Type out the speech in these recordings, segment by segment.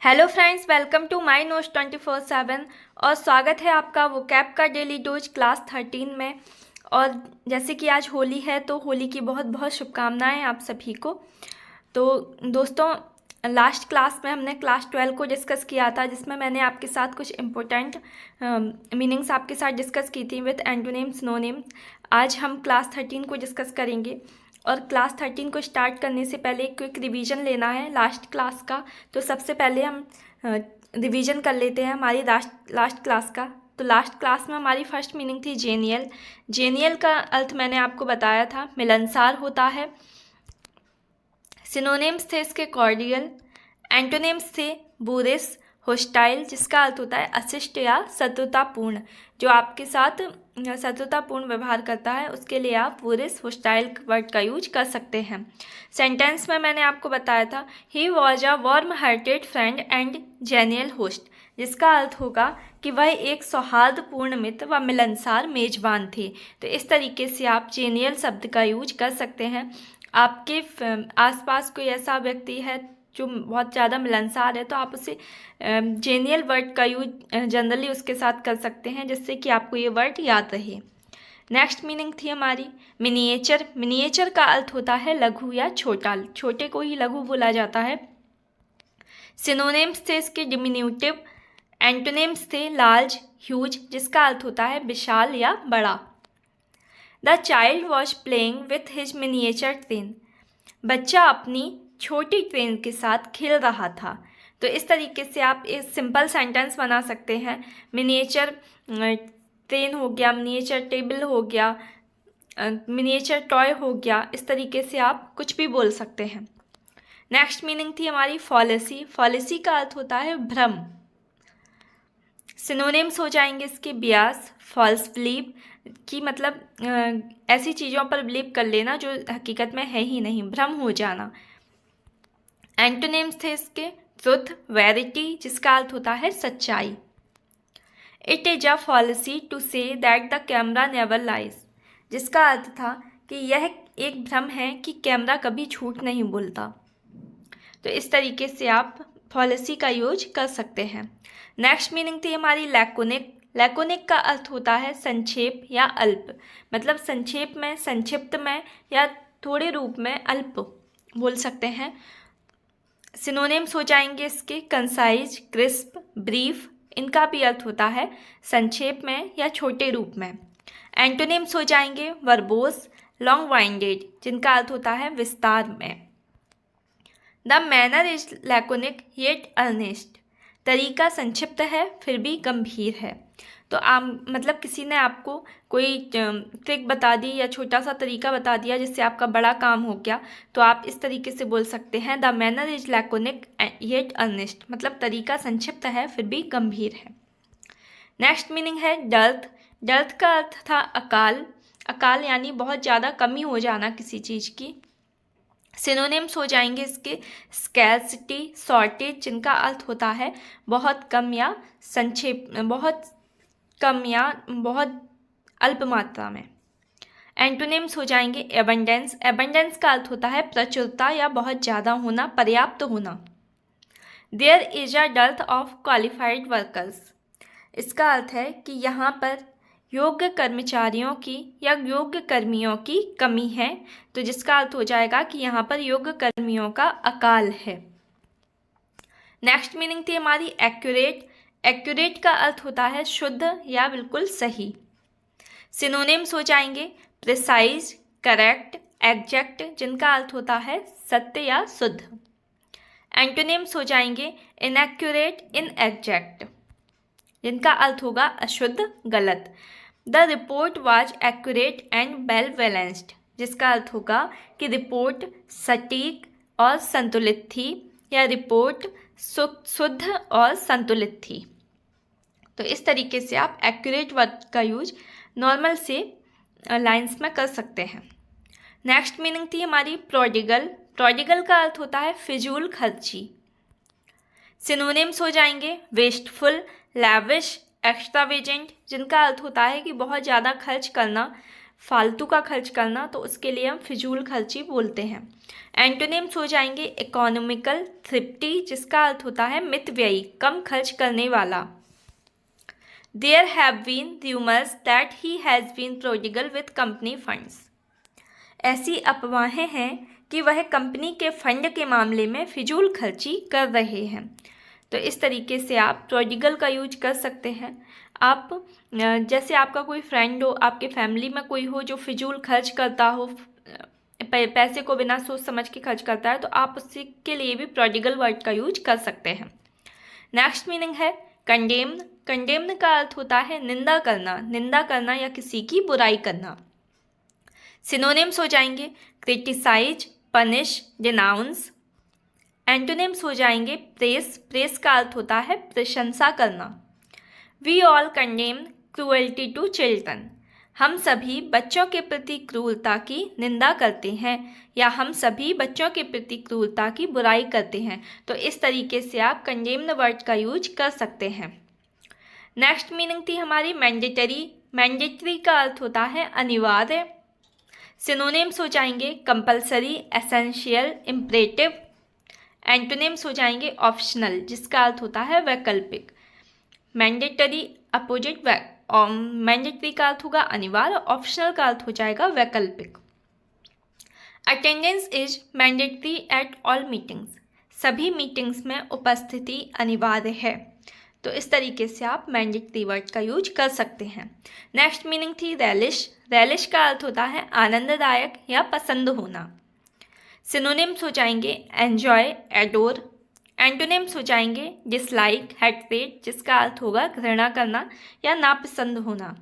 Hello friends, welcome to my notes 24/7 और स्वागत है आपका वोकैब का डेली डोज क्लास 13 में। और जैसे कि आज होली है तो होली की बहुत बहुत शुभकामनाएं आप सभी को। तो दोस्तों, लास्ट क्लास में हमने क्लास 12 को डिस्कस किया था, जिसमें मैंने आपके साथ कुछ इम्पोर्टेंट मीनिंग्स आपके साथ डिस्कस की थी विथ एंटोनिम्स सिनोनिम्स। आज हम क्लास 13 को डिस्कस करेंगे और क्लास 13 को स्टार्ट करने से पहले एक क्विक रिवीजन लेना है लास्ट क्लास का। तो सबसे पहले हम रिवीजन कर लेते हैं हमारी लास्ट क्लास का। तो लास्ट क्लास में हमारी फर्स्ट मीनिंग थी जेनियल। जेनियल का अर्थ मैंने आपको बताया था, मिलनसार होता है। सिनोनिम्स थे इसके कॉर्डियल, एंटोनिम्स थे बुरिस, होस्टाइल जिसका अर्थ होता है अशिष्ट या शत्रुतापूर्ण, जो आपके साथ शत्रुतापूर्ण व्यवहार करता है उसके लिए आप बुरिस होस्टाइल वर्ड का यूज कर सकते हैं। सेंटेंस में मैंने आपको बताया था he was a warm hearted friend and genial host, जिसका अर्थ होगा कि वह एक सौहार्दपूर्ण मित्र व मिलनसार मेजबान थे। तो इस तरीके से आप जेनियल शब्द का यूज कर सकते हैं। आपके आसपास कोई ऐसा व्यक्ति है जो बहुत ज़्यादा मिलनसार है तो आप उसे जेनियल वर्ड का यूज जनरली उसके साथ कर सकते हैं, जिससे कि आपको ये वर्ड याद रहे। नेक्स्ट मीनिंग थी हमारी मिनिएचर। मिनिएचर का अर्थ होता है लघु या छोटा, छोटे को ही लघु बोला जाता है। सिनोनिम्स थे इसके डिमिन्यूटिव, एंटोनिम्स थे लार्ज, ह्यूज जिसका अर्थ होता है विशाल या बड़ा। The child was playing with his miniature train, बच्चा अपनी छोटी ट्रेन के साथ खेल रहा था। तो इस तरीके से आप एक सिंपल सेंटेंस बना सकते हैं। मिनिएचर ट्रेन हो गया, मिनिएचर टेबल हो गया, मिनिएचर टॉय हो गया, इस तरीके से आप कुछ भी बोल सकते हैं। नेक्स्ट मीनिंग थी हमारी फॉलिसी। फॉलिसी का अर्थ होता है भ्रम। सिनोनिम्स हो जाएंगे इसके बियास, फॉल्स बिलीव की मतलब ऐसी चीज़ों पर बिलीव कर लेना जो हकीकत में है ही नहीं, भ्रम हो जाना। एंटोनिम्स थे इसके ट्रुथ, वेरिटी जिसका अर्थ होता है सच्चाई। It is a fallacy to say that the camera never lies, जिसका अर्थ था कि यह एक भ्रम है कि कैमरा कभी झूठ नहीं बोलता। तो इस तरीके से आप पॉलिसी का यूज कर सकते हैं। नेक्स्ट मीनिंग थी हमारी लैकोनिक। लैकोनिक का अर्थ होता है संक्षेप या अल्प, मतलब संक्षेप में, संक्षिप्त में या थोड़े रूप में अल्प बोल सकते हैं। सिनोनिम्स हो जाएंगे इसके कंसाइज, क्रिस्प, ब्रीफ, इनका भी अर्थ होता है संक्षेप में या छोटे रूप में। एंटोनिम्स हो जाएंगे वर्बोस, लॉन्ग वाइंडेड जिनका अर्थ होता है विस्तार में। The manner is laconic yet earnest, तरीका संक्षिप्त है फिर भी गंभीर है। तो आप मतलब किसी ने आपको कोई ट्रिक बता दी या छोटा सा तरीका बता दिया जिससे आपका बड़ा काम हो गया, तो आप इस तरीके से बोल सकते हैं the manner is laconic yet earnest, मतलब तरीका संक्षिप्त है फिर भी गंभीर है। नेक्स्ट मीनिंग है डर्थ। डर्थ का अर्थ था अकाल। अकाल यानी बहुत ज़्यादा कमी हो जाना किसी चीज़ की। सिनोनिम्स हो जाएंगे इसके स्कैर्सिटी, शॉर्टेज जिनका अर्थ होता है बहुत कम या संक्षेप, बहुत कम या बहुत अल्प मात्रा में। एंटोनिम्स हो जाएंगे एबंडेंस। एबंडेंस का अर्थ होता है प्रचुरता या बहुत ज़्यादा होना, पर्याप्त होना। There is a dearth of qualified workers, इसका अर्थ है कि यहाँ पर योग्य कर्मचारियों की या योग्य कर्मियों की कमी है। तो जिसका अर्थ हो जाएगा कि यहाँ पर योग्य कर्मियों का अकाल है। नेक्स्ट मीनिंग थी हमारी एक्यूरेट। एक्यूरेट का अर्थ होता है शुद्ध या बिल्कुल सही। सिनोनिम्स हो जाएंगे प्रिसाइज, करेक्ट, एग्जैक्ट जिनका अर्थ होता है सत्य या शुद्ध। एंटोनिम्स हो जाएंगे इनएक्यूरेट, इनएग्जैक्ट जिनका अर्थ होगा अशुद्ध, गलत। The report was accurate and well balanced, जिसका अर्थ होगा कि रिपोर्ट सटीक और संतुलित थी या रिपोर्ट शुद्ध और संतुलित थी। तो इस तरीके से आप एक्यूरेट वर्ड का यूज नॉर्मल से लाइंस में कर सकते हैं। नेक्स्ट मीनिंग थी हमारी प्रोडिगल। प्रोडिगल का अर्थ होता है फिजूल खर्ची। सिनोनिम्स हो जाएंगे वेस्टफुल, लैविश, एक्स्ट्रावेजेंट जिनका अर्थ होता है कि बहुत ज़्यादा खर्च करना, फालतू का खर्च करना, तो उसके लिए हम फिजूल खर्ची बोलते हैं। एंटोनिम्स हो जाएंगे इकोनॉमिकल, थ्रिफ्टी, जिसका अर्थ होता है मितव्ययी, कम खर्च करने वाला। There have been rumors that he has been prodigal with company funds. ऐसी अफवाहें हैं कि वह कंपनी के फंड के मामले में फिजूल खर्ची कर रहे हैं। तो इस तरीके से आप प्रोडिगल का यूज कर सकते हैं। आप जैसे आपका कोई फ्रेंड हो, आपके फैमिली में कोई हो जो फिजूल खर्च करता हो, पैसे को बिना सोच समझ के खर्च करता है, तो आप उसके लिए भी प्रोडिगल वर्ड का यूज कर सकते हैं। नेक्स्ट मीनिंग है कंडेम्न। कंडेम्न का अर्थ होता है निंदा करना या किसी की बुराई करना। सिनोनिम्स हो जाएंगे क्रिटिसाइज, पनिश, डिनाउंस। एंटोनिम्स हो जाएंगे प्रेस। प्रेस का अर्थ होता है प्रशंसा करना। We all condemn cruelty to children. हम सभी बच्चों के प्रति क्रूरता की निंदा करते हैं, या हम सभी बच्चों के प्रति क्रूरता की बुराई करते हैं। तो इस तरीके से आप कंडेम्न वर्ड का यूज कर सकते हैं। नेक्स्ट मीनिंग थी हमारी मैंडेटरी। मैंडेटरी का अर्थ होता है अनिवार्य। सिनोनिम्स हो जाएंगे कंपल्सरी, एसेंशियल, इम्परेटिव। एंटोनिम्स हो जाएंगे ऑप्शनल, जिसका अर्थ होता है वैकल्पिक। मैंडेटरी अपोजिट, मैंडेटरी का अर्थ होगा अनिवार्य, ऑप्शनल का अर्थ हो जाएगा वैकल्पिक। Attendance is mandatory at all meetings. सभी मीटिंग्स में उपस्थिति अनिवार्य है। तो इस तरीके से आप मैंडेटरी वर्ड का यूज कर सकते हैं। नेक्स्ट मीनिंग थी रेलिश। रेलिश का अर्थ होता है आनंददायक या पसंद होना। सिनोनिम्स हो जाएंगे एन्जॉय, एडोर। एंटोनिम्स हो जाएंगे डिसलाइक, हेटरेट, जिसका अर्थ होगा घृणा करना या नापसंद होना।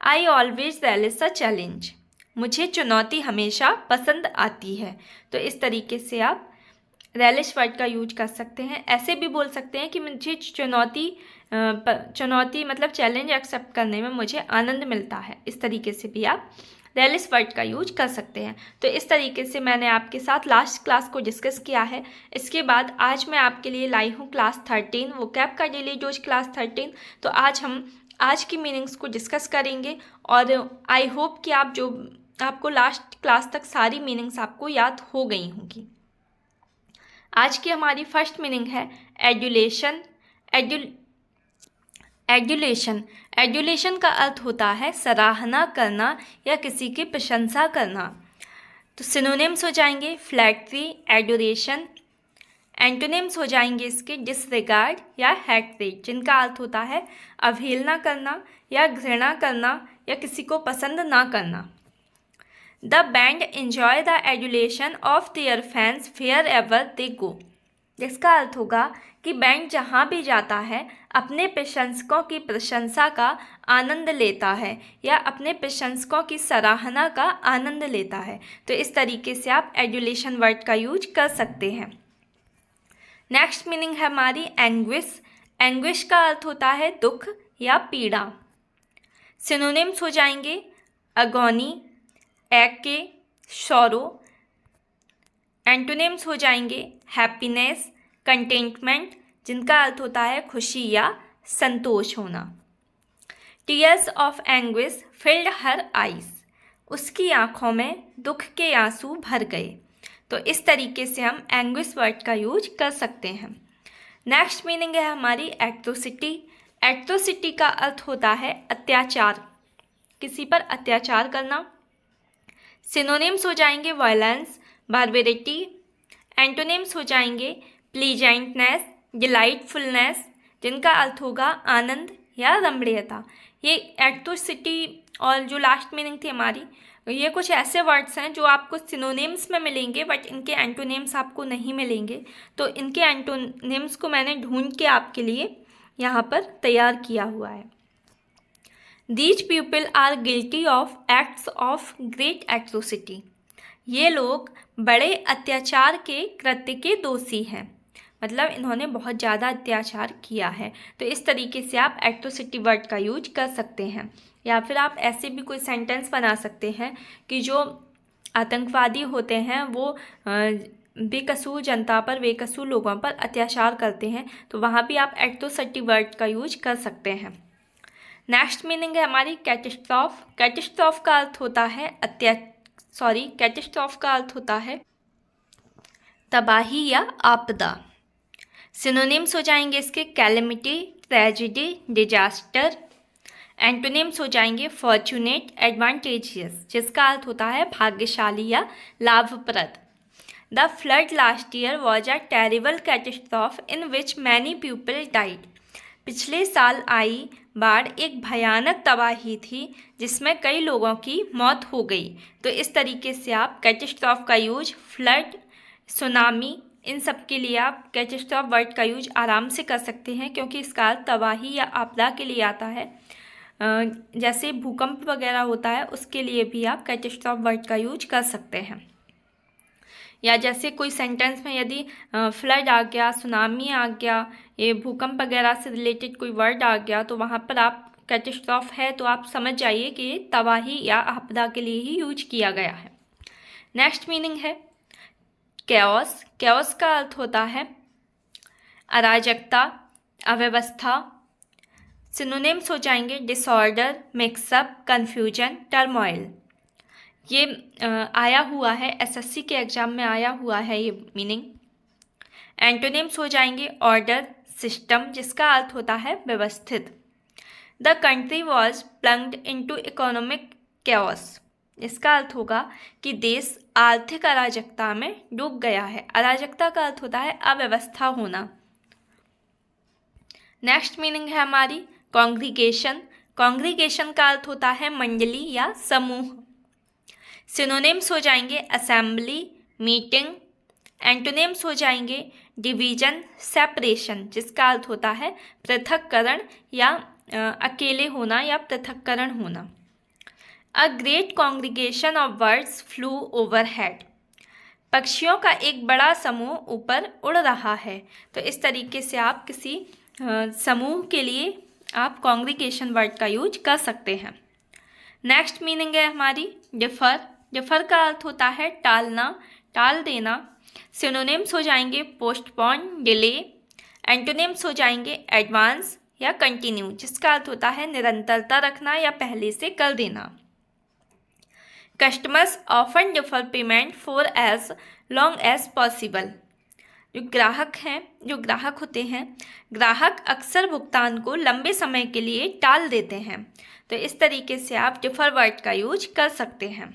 I always relish a challenge. मुझे चुनौती हमेशा पसंद आती है। तो इस तरीके से आप रेलिश वर्ड का यूज कर सकते हैं। ऐसे भी बोल सकते हैं कि मुझे चुनौती मतलब चैलेंज एक्सेप्ट करने में मुझे आनंद मिलता है। इस तरीके से भी आप रेलिश वर्ड का यूज कर सकते हैं। तो इस तरीके से मैंने आपके साथ लास्ट क्लास को डिस्कस किया है। इसके बाद आज मैं आपके लिए लाई हूँ क्लास 13, वोकैब का डेली डोज क्लास 13। तो आज हम आज की मीनिंग्स को डिस्कस करेंगे और आई होप कि आपको लास्ट क्लास तक सारी मीनिंग्स आपको याद हो गई होंगी। आज की हमारी फर्स्ट मीनिंग है एड्यूलेशन। एड्यूलेशन का अर्थ होता है सराहना करना या किसी की प्रशंसा करना। तो सिनोनिम्स हो जाएंगे फ्लैटरी, एडोरेशन। एंटोनिम्स हो जाएंगे इसके डिसरिगार्ड या हेटरेट, जिनका अर्थ होता है अवहेलना करना या घृणा करना या किसी को पसंद ना करना। The band enjoy the adulation of their fans wherever they go, जिसका अर्थ होगा कि बैंड जहाँ भी जाता है अपने प्रशंसकों की प्रशंसा का आनंद लेता है या अपने प्रशंसकों की सराहना का आनंद लेता है। तो इस तरीके से आप एडुलेशन वर्ड का यूज कर सकते हैं। नेक्स्ट मीनिंग है हमारी एंग्विश। एंग्विश का अर्थ होता है दुख या पीड़ा। सिनोनिम्स हो जाएंगे अगोनी, एके, शोरो। एंटोनिम्स हो जाएंगे हैप्पीनेस, कंटेंटमेंट, जिनका अर्थ होता है खुशी या संतोष होना। Tears of anguish field her eyes, उसकी आँखों में दुख के आंसू भर गए। तो इस तरीके से हम एंग्विश वर्ड का यूज कर सकते हैं। नेक्स्ट मीनिंग है हमारी एट्रोसिटी। एट्रोसिटी का अर्थ होता है अत्याचार, किसी पर अत्याचार करना। सिनोनिम्स हो जाएंगे वायलेंस, बार्बेरिटी। एंटोनिम्स हो जाएंगे प्लीजेंटनेस, डिलाइटफुलनेस, जिनका अर्थ होगा आनंद या रमणीयता। ये एट्रोसिटी और जो लास्ट मीनिंग थी हमारी, ये कुछ ऐसे वर्ड्स हैं जो आपको सिनोनिम्स में मिलेंगे बट इनके एंटोनिम्स आपको नहीं मिलेंगे। तो इनके एंटोनिम्स को मैंने ढूंढ के आपके लिए यहाँ पर तैयार किया हुआ है। These people are guilty of acts of great atrocity. ये लोग बड़े अत्याचार के कृत्य के दोषी हैं, मतलब इन्होंने बहुत ज़्यादा अत्याचार किया है। तो इस तरीके से आप एट्रोसिटी वर्ड का यूज कर सकते हैं। या फिर आप ऐसे भी कोई सेंटेंस बना सकते हैं कि जो आतंकवादी होते हैं वो बेकसूर जनता पर, बेकसूर लोगों पर अत्याचार करते हैं। तो वहाँ भी आप एट्रोसिटी वर्ड का यूज कर सकते हैं। नेक्स्ट मीनिंग है हमारी कैटेस्ट्रॉफ। कैटेस्ट्रॉफ का अर्थ होता है कैटेस्ट्रॉफ का अर्थ होता है तबाही या आपदा। सिनोनिम्स हो जाएंगे इसके कैलेमिटी, ट्रेजिडी, डिजास्टर। एंटोनिम्स हो जाएंगे फॉर्चुनेट, एडवांटेजियस, जिसका अर्थ होता है भाग्यशाली या लाभप्रद। The flood last year was a terrible catastrophe in which many people died. पिछले साल आई बाढ़ एक भयानक तबाही थी जिसमें कई लोगों की मौत हो गई। तो इस तरीके से आप कैटेस्ट्रॉफ का यूज फ्लड, सुनामी, इन सब के लिए आप कैटेस्ट्रॉफ वर्ड का यूज आराम से कर सकते हैं, क्योंकि इसका अर्थ तबाही या आपदा के लिए आता है। जैसे भूकंप वगैरह होता है उसके लिए भी आप कैटेस्ट्रॉफ वर्ड का यूज कर सकते हैं। या जैसे कोई सेंटेंस में यदि फ्लड आ गया, सुनामी आ गया, ये भूकंप वगैरह से रिलेटेड कोई वर्ड आ गया, तो वहाँ पर आप कैटेस्ट्रॉफ है तो आप समझ जाइए कि ये तबाही या आपदा के लिए ही यूज किया गया है। नेक्स्ट मीनिंग है कैओस। कैओस का अर्थ होता है अराजकता, अव्यवस्था। सिनोनिम्स हो जाएंगे डिसऑर्डर, मिक्सअप, कन्फ्यूजन, टर्मोइल। ये आया हुआ है एसएससी के एग्जाम में आया हुआ है ये मीनिंग। एंटोनिम्स हो जाएंगे ऑर्डर, सिस्टम, जिसका अर्थ होता है व्यवस्थित। The country was plunged into economic chaos, इसका अर्थ होगा कि देश आर्थिक अराजकता में डूब गया है। अराजकता का अर्थ होता है अव्यवस्था होना। नेक्स्ट मीनिंग है हमारी कॉन्ग्रीगेशन। कॉन्ग्रीगेशन का अर्थ होता है मंडली या समूह। सिनोनिम्स हो जाएंगे असेंबली, मीटिंग। एंटोनिम्स हो जाएंगे डिवीजन, सेपरेशन, जिसका अर्थ होता है पृथक्करण या अकेले होना या पृथक्करण होना। A great congregation of birds flu overhead. पक्षियों का एक बड़ा समूह ऊपर उड़ रहा है। तो इस तरीके से आप किसी समूह के लिए आप कॉन्ग्रीगेशन वर्ड का यूज कर सकते हैं। नेक्स्ट मीनिंग है हमारी डिफर। डिफर का अर्थ होता है टालना, टाल देना। सिनोनिम्स हो जाएंगे पोस्टपोन, डिले। एंटोनिम्स हो जाएंगे एडवांस या कंटिन्यू, जिसका अर्थ होता है निरंतरता रखना या पहले से कर देना। Customers often defer payment for as long as possible. जो ग्राहक होते हैं, ग्राहक अक्सर भुगतान को लंबे समय के लिए टाल देते हैं। तो इस तरीके से आप डिफर वर्ड का यूज कर सकते हैं।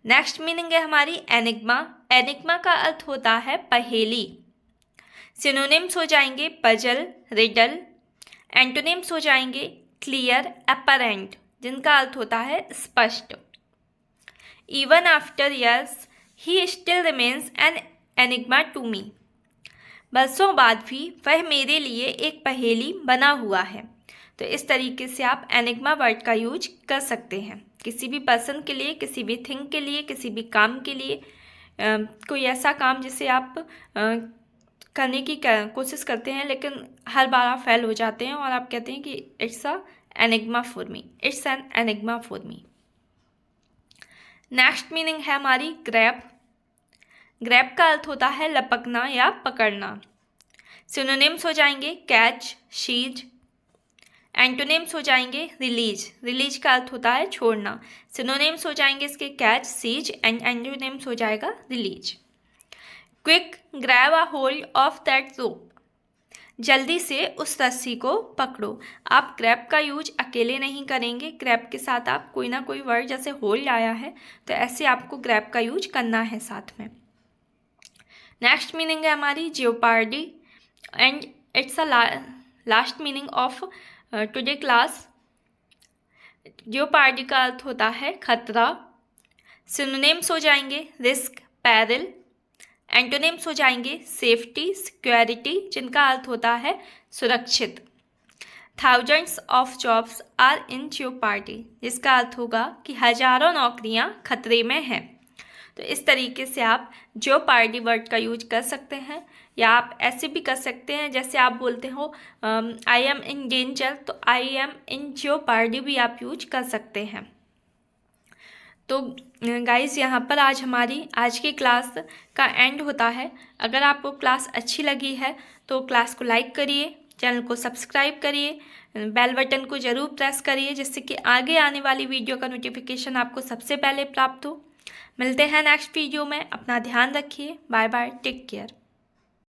नेक्स्ट मीनिंग है हमारी एनिग्मा। एनिग्मा का अर्थ होता है पहेली। सिनोनिम्स हो जाएंगे पजल, रिडल। एंटोनिम्स हो जाएंगे क्लियर, अपरेंट, जिनका अर्थ होता है स्पष्ट। Even after years he still remains an enigma to me. बरसों बाद भी वह मेरे लिए एक पहेली बना हुआ है। तो इस तरीके से आप एनिग्मा वर्ड का यूज कर सकते हैं किसी भी पर्सन के लिए, किसी भी थिंग के लिए, किसी भी काम के लिए। कोई ऐसा काम जिसे आप करने की कोशिश करते हैं लेकिन हर बार आप फेल हो जाते हैं और आप कहते हैं कि it's a enigma for me, it's an enigma for me. Next meaning है हमारी ग्रैब। ग्रैब का अर्थ होता है लपकना या पकड़ना। सिनोनिम्स हो जाएंगे कैच, शीज। एंटोनिम्स हो जाएंगे रिलीज। रिलीज का अर्थ होता है छोड़ना। सिनोनिम्स हो जाएंगे इसके कैच, सीज एंड एंटोनिम्स हो जाएगा release. Quick grab a hold of that rope. जल्दी से उस रस्सी को पकड़ो। आप ग्रैब का यूज अकेले नहीं करेंगे, ग्रैब के साथ आप कोई ना कोई वर्ड, जैसे होल्ड आया है तो ऐसे आपको ग्रैब का यूज करना है साथ में। नेक्स्ट मीनिंग है हमारी jeopardy and it's a last meaning of today class. Jeopardy का अर्थ होता है खतरा। सिनोनिम्स हो जाएंगे रिस्क, पैरल। एंटोनिम्स हो जाएंगे सेफ्टी, सिक्योरिटी, जिनका अर्थ होता है सुरक्षित। Thousands of jobs are in jeopardy, जिसका अर्थ होगा कि हजारों नौकरियां खतरे में हैं। तो इस तरीके से आप जियोपार्डी वर्ड का यूज कर सकते हैं। या आप ऐसे भी कर सकते हैं जैसे आप बोलते हो आई एम इन डेंजर, तो आई एम इन जियोपार्डी भी आप यूज कर सकते हैं। तो गाइज़ यहाँ पर हमारी आज की क्लास का एंड होता है। अगर आपको क्लास अच्छी लगी है तो क्लास को लाइक करिए, चैनल को सब्सक्राइब करिए, बेल बटन को ज़रूर प्रेस करिए जिससे कि आगे आने वाली वीडियो का नोटिफिकेशन आपको सबसे पहले प्राप्त हो। मिलते हैं नेक्स्ट वीडियो में। अपना ध्यान रखिए। Bye bye, take care.